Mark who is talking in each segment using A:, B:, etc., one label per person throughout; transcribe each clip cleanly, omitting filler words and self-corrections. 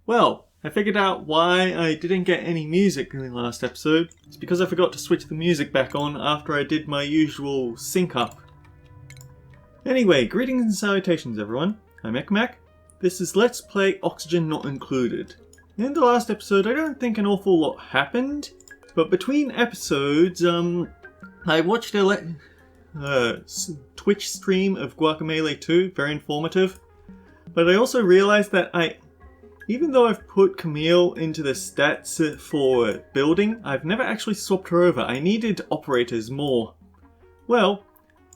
A: Well, I figured out why I didn't get any music in the last episode. It's because I forgot to switch the music back on after I did my usual sync up. Anyway, greetings and salutations everyone. I'm Ekmac. This is Let's Play Oxygen Not Included. In the last episode I don't think an awful lot happened, but between episodes I watched a Twitch stream of Guacamelee 2, very informative. But I also realised that even though I've put Camille into the stats for building, I've never actually swapped her over. I needed operators more. Well,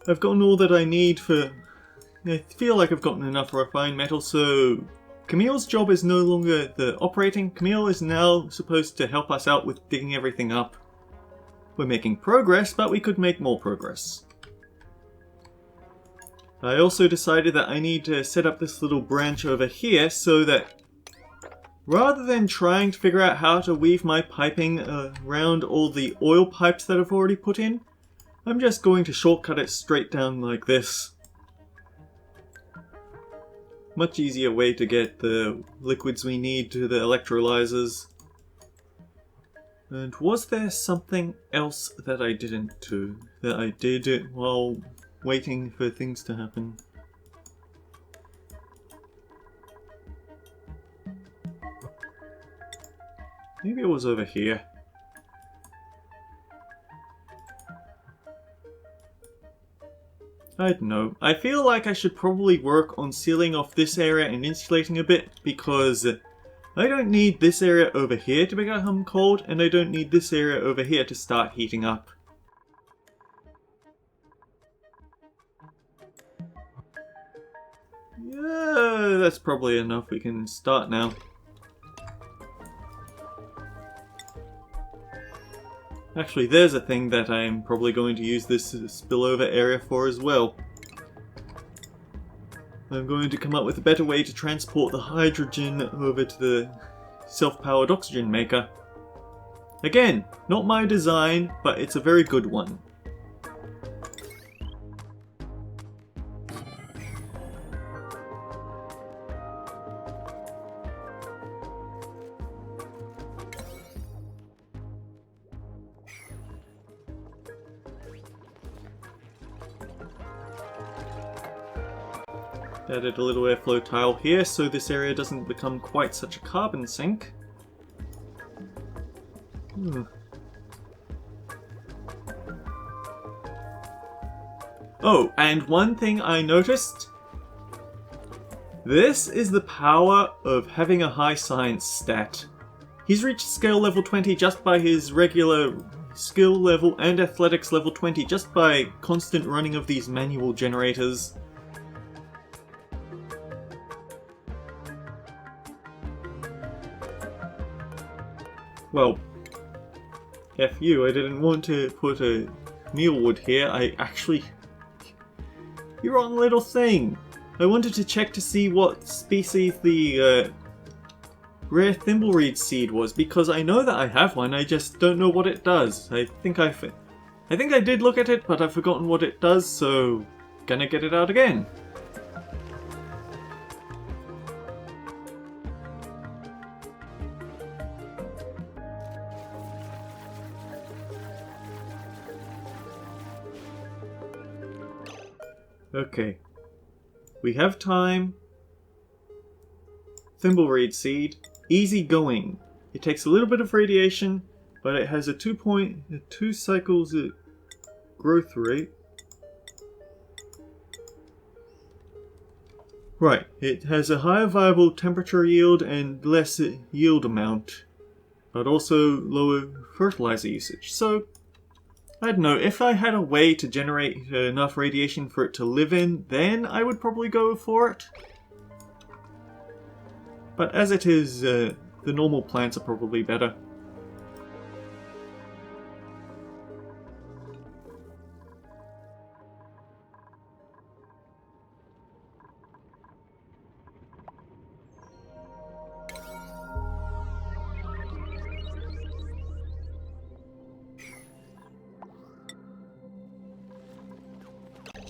A: I've gotten all that I need for... I feel like I've gotten enough refined metal, so Camille's job is no longer the operating. Camille is now supposed to help us out with digging everything up. We're making progress, but we could make more progress. I also decided that I need to set up this little branch over here so that rather than trying to figure out how to weave my piping around all the oil pipes that I've already put in, I'm just going to shortcut it straight down like this. Much easier way to get the liquids we need to the electrolyzers. And was there something else that I didn't do? That I did it while waiting for things to happen? Maybe it was over here. I don't know. I feel like I should probably work on sealing off this area and insulating a bit, because I don't need this area over here to become cold, and I don't need this area over here to start heating up. Yeah, that's probably enough. We can start now. Actually, there's a thing that I'm probably going to use this spillover area for as well. I'm going to come up with a better way to transport the hydrogen over to the self-powered oxygen maker. Again, not my design, but it's a very good one. Added a little airflow tile here so this area doesn't become quite such a carbon sink. Oh, and one thing I noticed. This is the power of having a high science stat. He's reached skill level 20 just by his regular skill level and athletics level 20 just by constant running of these manual generators. Well, F you, I didn't want to put a mealwood here. You're on little thing! I wanted to check to see what species the rare thimbleweed seed was, because I know that I have one, I just don't know what it does. I think I did look at it, but I've forgotten what it does, so gonna get it out again. Okay, we have time. Thimbleweed seed, easy going. It takes a little bit of radiation, but it has a 2 cycles growth rate. Right, it has a higher viable temperature yield and less yield amount, but also lower fertilizer usage. So I don't know, if I had a way to generate enough radiation for it to live in, then I would probably go for it. But as it is, the normal plants are probably better.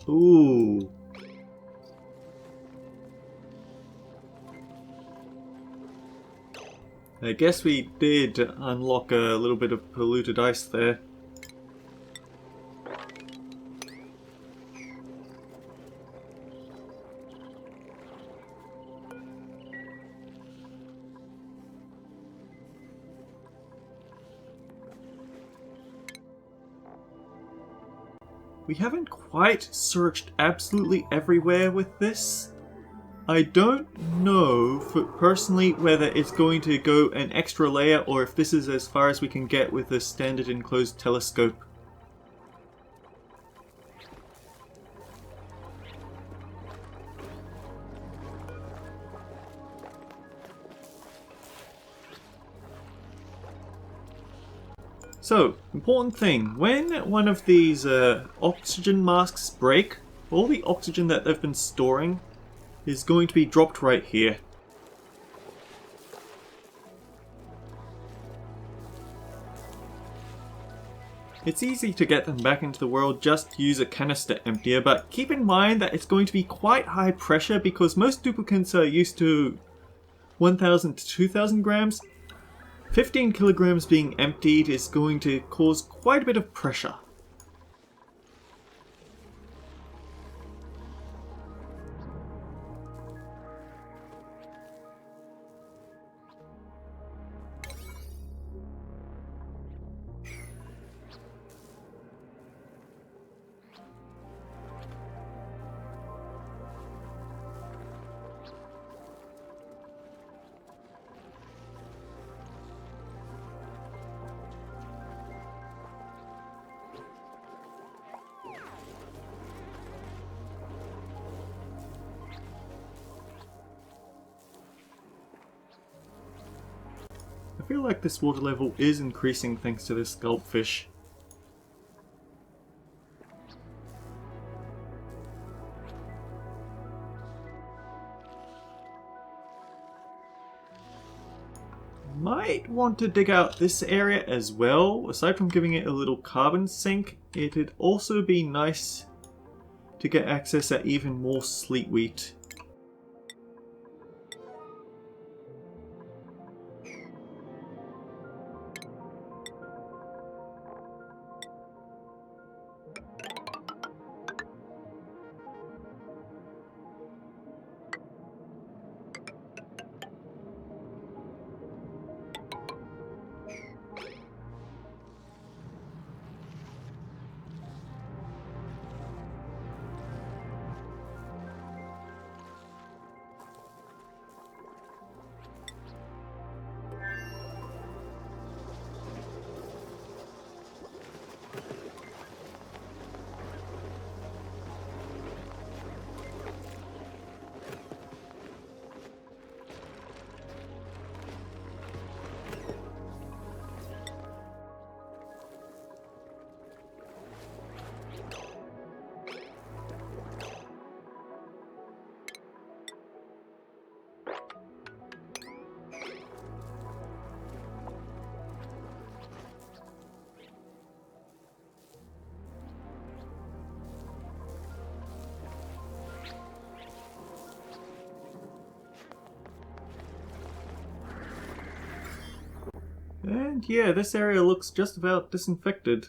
A: Ooh. I guess we did unlock a little bit of polluted ice there. We haven't quite searched absolutely everywhere with this. I don't know personally whether it's going to go an extra layer or if this is as far as we can get with a standard enclosed telescope. So, important thing, when one of these oxygen masks break, all the oxygen that they've been storing is going to be dropped right here. It's easy to get them back into the world, just use a canister emptier, but keep in mind that it's going to be quite high pressure because most duplicants are used to 1,000 to 2,000 grams. 15 kilograms being emptied is going to cause quite a bit of pressure. I feel like this water level is increasing thanks to this sculptfish. Might want to dig out this area as well. Aside from giving it a little carbon sink, it'd also be nice to get access at even more sleet wheat. And yeah, this area looks just about disinfected.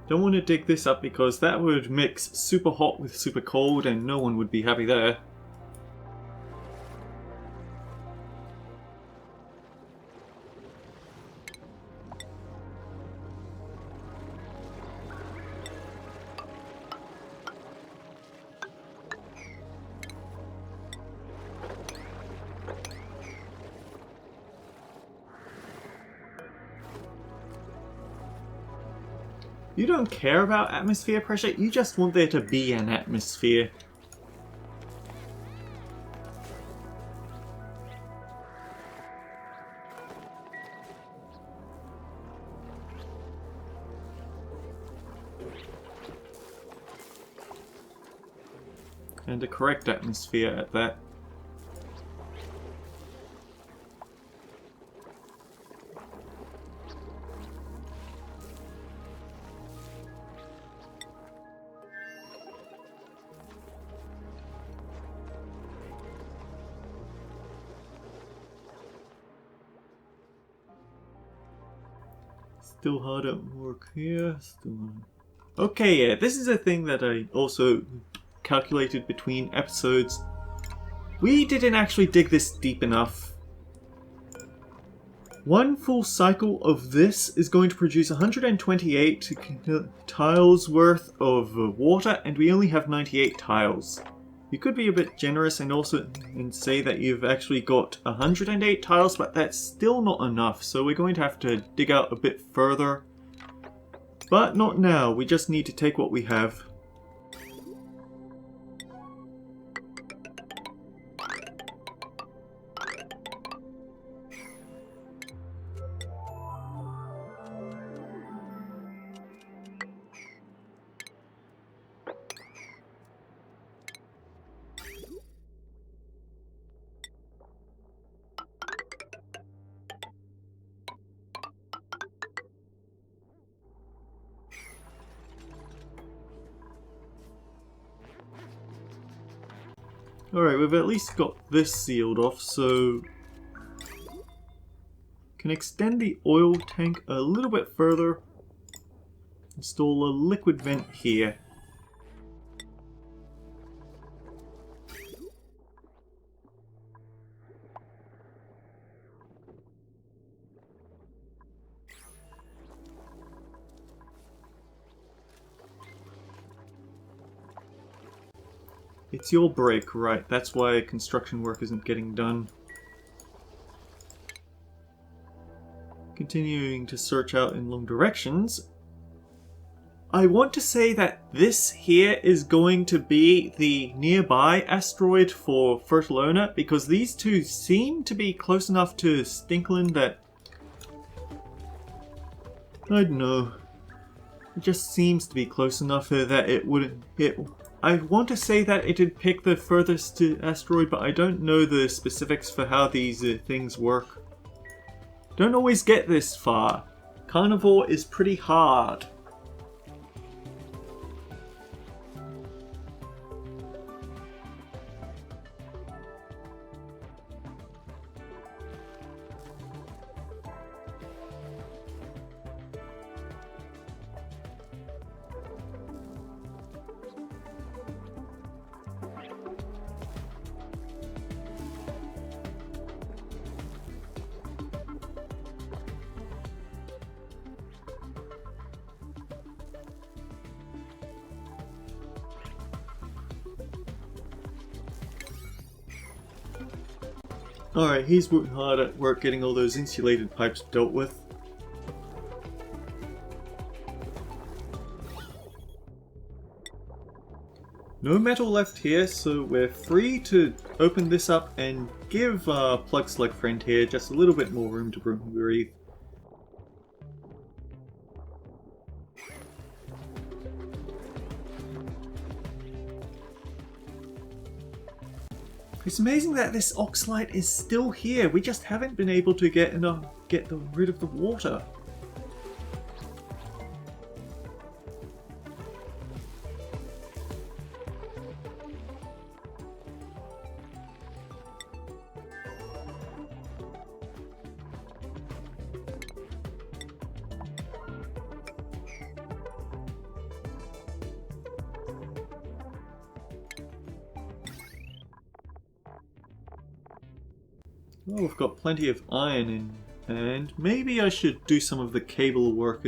A: Don't want to dig this up because that would mix super hot with super cold and no one would be happy there. You don't care about atmosphere pressure, you just want there to be an atmosphere. And a correct atmosphere at that. Still hard at work here. Okay, yeah, this is a thing that I also calculated between episodes. We didn't actually dig this deep enough. One full cycle of this is going to produce 128 tiles worth of water, and we only have 98 tiles. You could be a bit generous and say that you've actually got 108 tiles, but that's still not enough, so we're going to have to dig out a bit further. But not now, we just need to take what we have. Alright, we've at least got this sealed off, so can extend the oil tank a little bit further. Install a liquid vent here. It's your break, right? That's why construction work isn't getting done. Continuing to search out in long directions. I want to say that this here is going to be the nearby asteroid for Fertilona, because these two seem to be close enough to Stinkland that... I don't know. It just seems to be close enough that it wouldn't... I want to say that it'd pick the furthest asteroid, but I don't know the specifics for how these things work. Don't always get this far. Carnivore is pretty hard. Alright, he's working hard at work getting all those insulated pipes dealt with. No metal left here, so we're free to open this up and give Plug Slug friend here just a little bit more room to breathe. It's amazing that this oxalite is still here. We just haven't been able to get rid of the water. Well, we've got plenty of iron in, and maybe I should do some of the cable work.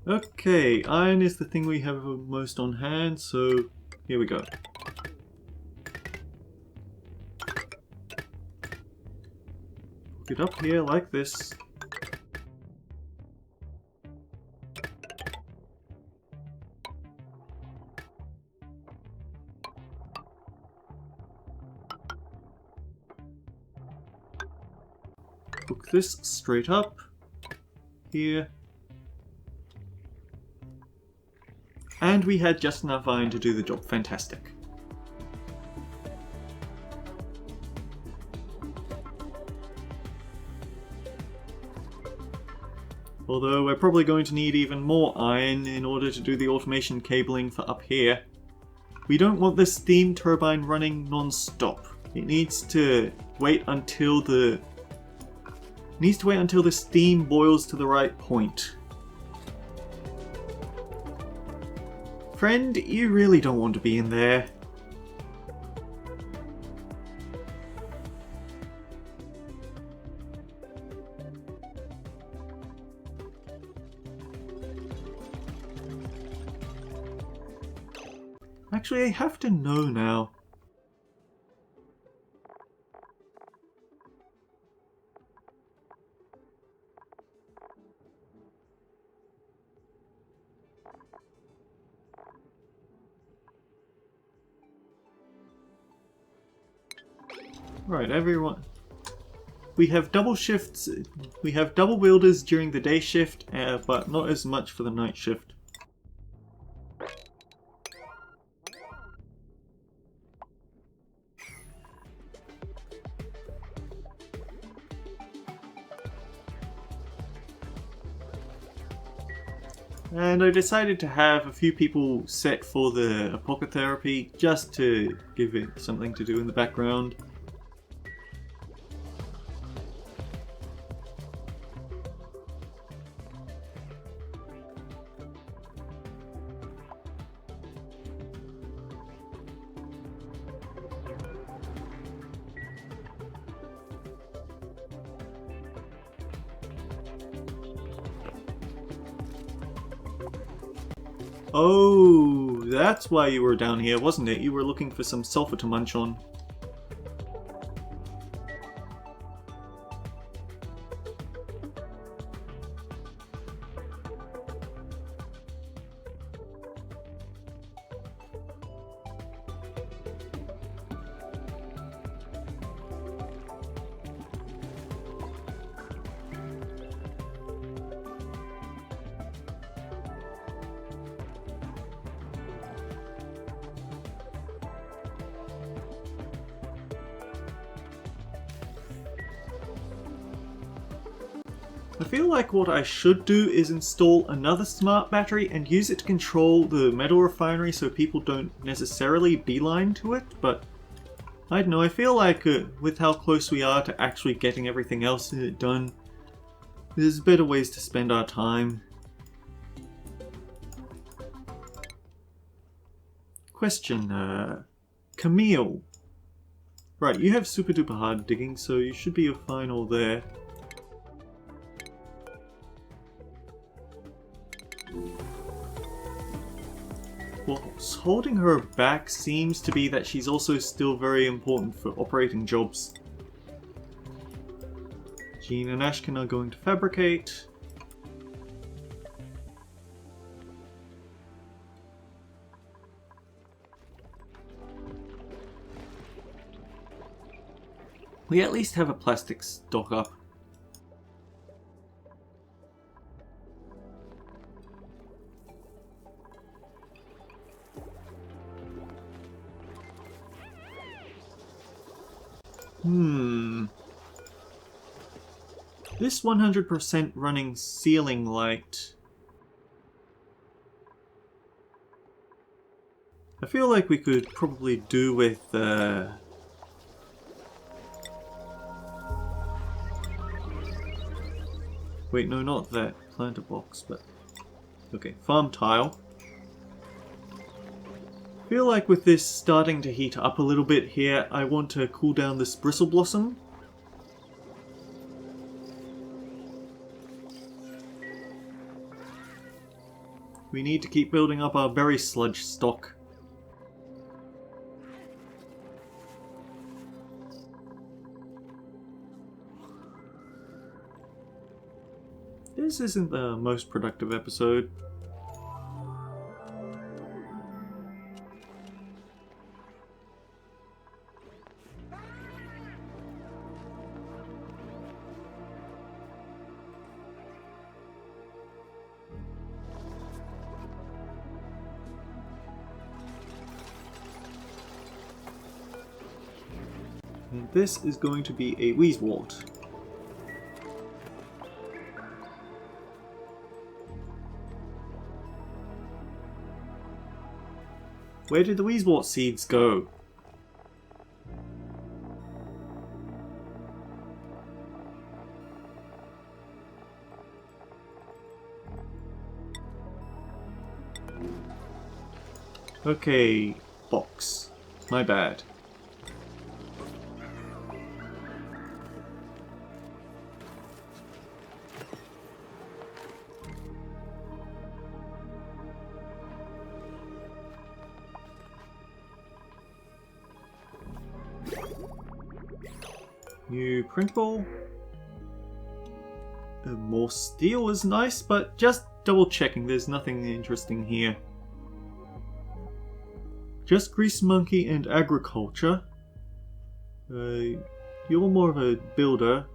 A: Okay, iron is the thing we have most on hand, so here we go. Hook it up here like this. Hook this straight up here. And we had just enough iron to do the job. Fantastic. Although we're probably going to need even more iron in order to do the automation cabling for up here. We don't want this steam turbine running non-stop. It needs to wait until the steam boils to the right point. Friend, you really don't want to be in there. Actually, I have to know now. Right, everyone. We have double shifts. We have double wielders during the day shift, but not as much for the night shift. And I decided to have a few people set for the apocotherapy just to give it something to do in the background. Oh, that's why you were down here, wasn't it? You were looking for some sulfur to munch on. I feel like what I should do is install another smart battery and use it to control the metal refinery so people don't necessarily beeline to it, but I don't know, I feel like with how close we are to actually getting everything else done, there's better ways to spend our time. Question, Camille. Right, you have super duper hard digging, so you should be fine all there. What's holding her back seems to be that she's also still very important for operating jobs. Jean and Ashkin are going to fabricate. We at least have a plastic stock up. This 100% running ceiling light. I feel like we could probably do with wait, no, not that planter box, but okay, farm tile. I feel like with this starting to heat up a little bit here, I want to cool down this bristle blossom. We need to keep building up our berry sludge stock. This isn't the most productive episode. And this is going to be a Wheezewort. Where did the Weezewort seeds go? Okay, box. My bad. New printable. More steel is nice, but just double checking, there's nothing interesting here. Just Grease Monkey and Agriculture. You're more of a builder.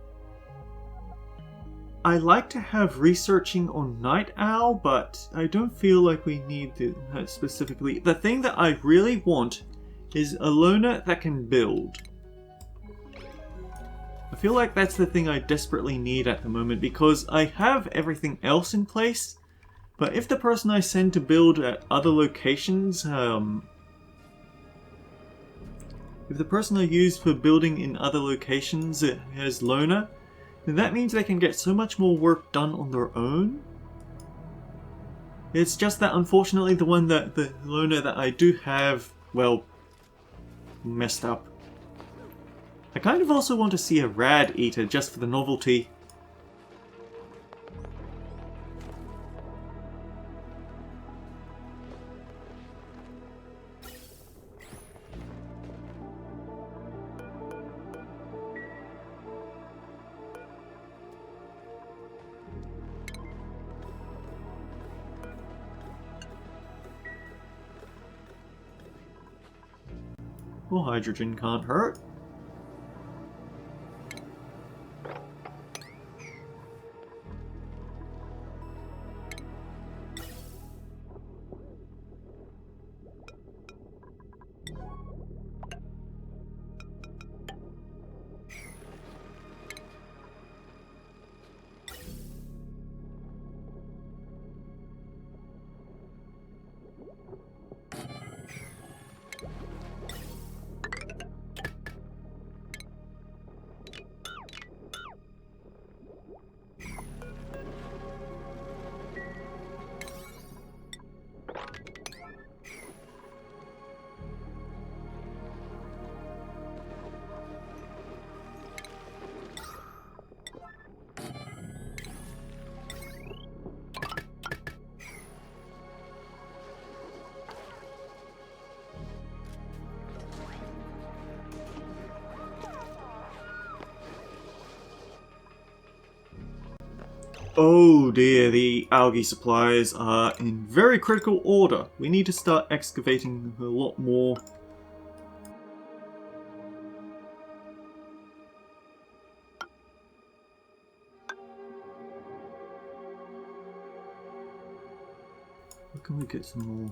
A: I like to have researching on Night Owl, but I don't feel like we need that specifically. The thing that I really want is a loner that can build. I feel like that's the thing I desperately need at the moment, because I have everything else in place, but if the person I send to build at other locations, if the person I use for building in other locations has loner, then that means they can get so much more work done on their own. It's just that unfortunately the loner that I do have, well, messed up. I kind of also want to see a Rad Eater just for the novelty. Well, hydrogen can't hurt. Oh dear, the algae supplies are in very critical order. We need to start excavating a lot more. Where can we get some more?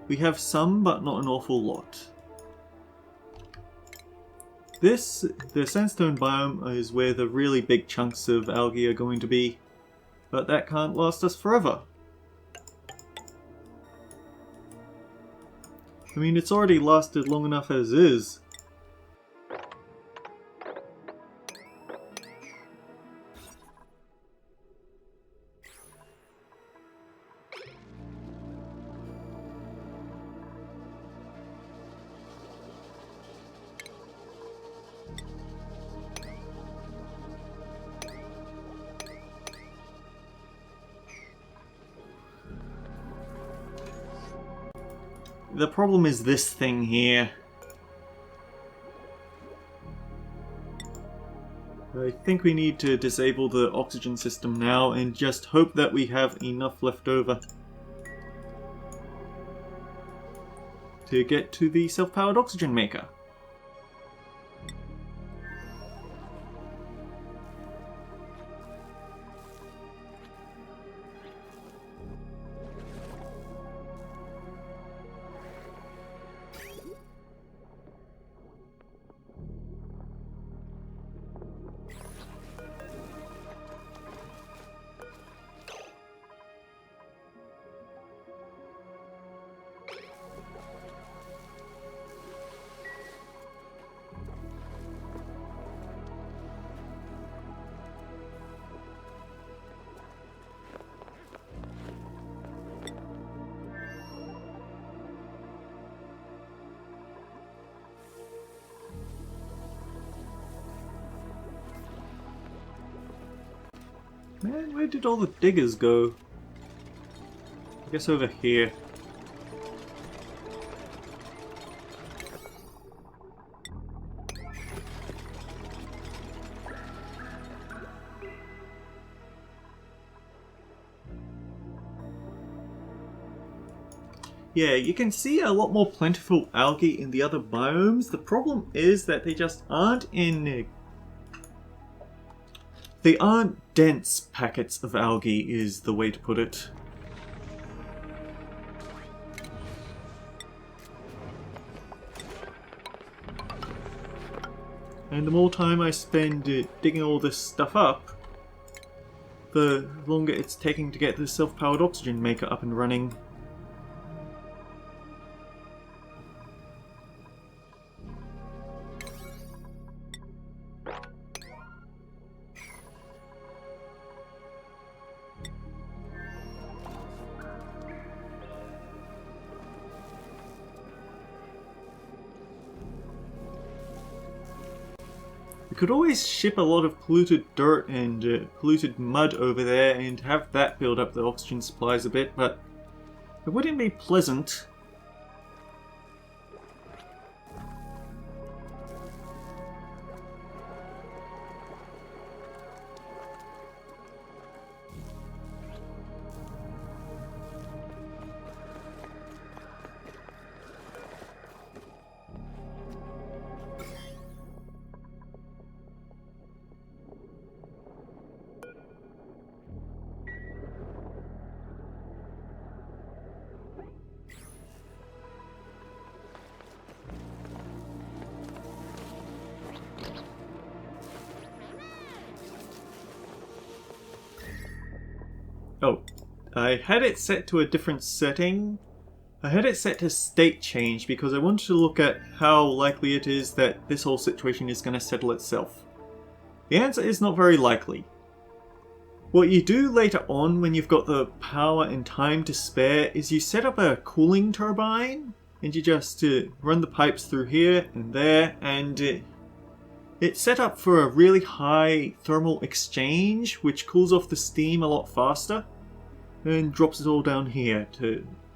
A: We have some, but not an awful lot. The sandstone biome is where the really big chunks of algae are going to be, but that can't last us forever. I mean, it's already lasted long enough as is. The problem is this thing here. I think we need to disable the oxygen system now and just hope that we have enough left over to get to the self-powered oxygen maker. Man, where did all the diggers go? I guess over here. Yeah, you can see a lot more plentiful algae in the other biomes. The problem is that they just aren't in... They aren't dense packets of algae, is the way to put it. And the more time I spend digging all this stuff up, the longer it's taking to get the self-powered oxygen maker up and running. We could always ship a lot of polluted dirt and polluted mud over there and have that build up the oxygen supplies a bit, but it wouldn't be pleasant. Oh, I had it set to a different setting. I had it set to state change because I wanted to look at how likely it is that this whole situation is going to settle itself. The answer is not very likely. What you do later on when you've got the power and time to spare is you set up a cooling turbine and you just run the pipes through here and there, and it's set up for a really high thermal exchange which cools off the steam a lot faster and drops it all down here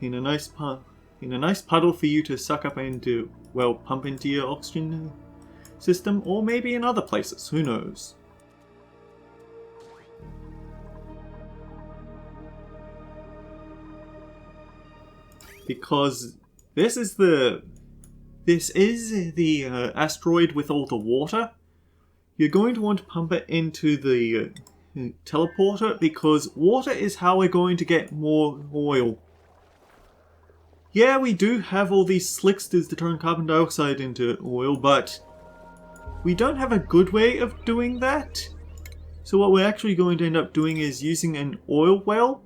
A: in a nice puddle for you to suck up and well, pump into your oxygen system, or maybe in other places, who knows. Because this is the asteroid with all the water. You're going to want to pump it into the teleporter because water is how we're going to get more oil. Yeah, we do have all these slicksters to turn carbon dioxide into oil, but we don't have a good way of doing that. So what we're actually going to end up doing is using an oil well.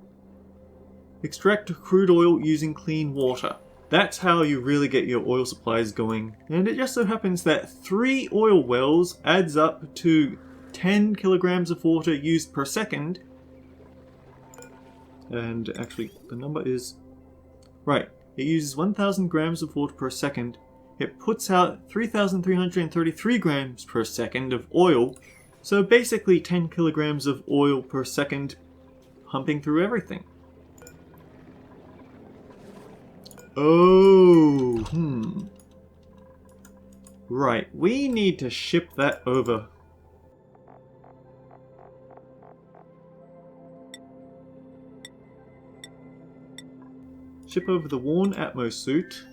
A: Extract crude oil using clean water. That's how you really get your oil supplies going. And it just so happens that 3 oil wells adds up to 10 kilograms of water used per second. And actually, the number is... Right, it uses 1,000 grams of water per second. It puts out 3,333 grams per second of oil. So basically 10 kilograms of oil per second pumping through everything. Oh, Right, we need to ship that over. Ship over the worn Atmos suit.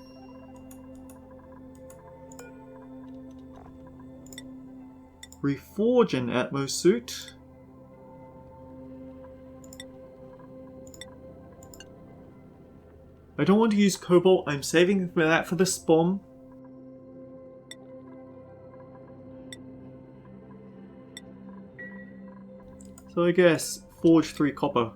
A: Reforge an Atmos suit. I don't want to use cobalt, I'm saving that for the spawn. So I guess forge 3 copper.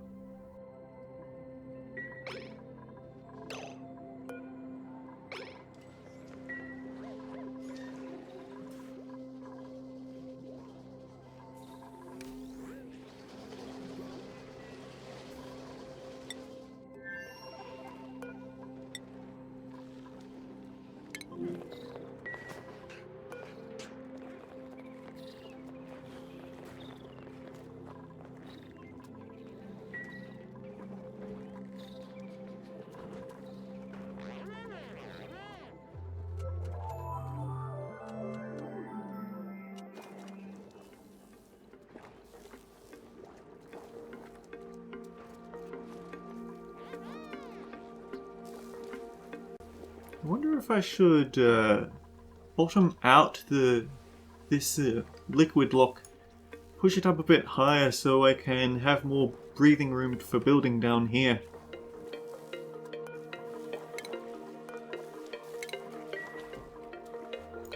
A: wonder if I should bottom out this liquid lock, push it up a bit higher so I can have more breathing room for building down here.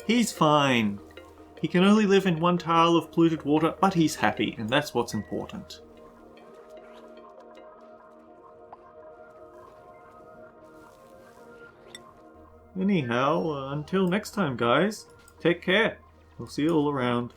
A: He's fine. He can only live in one tile of polluted water, but he's happy, and that's what's important. Anyhow, until next time, guys, take care. We'll see you all around.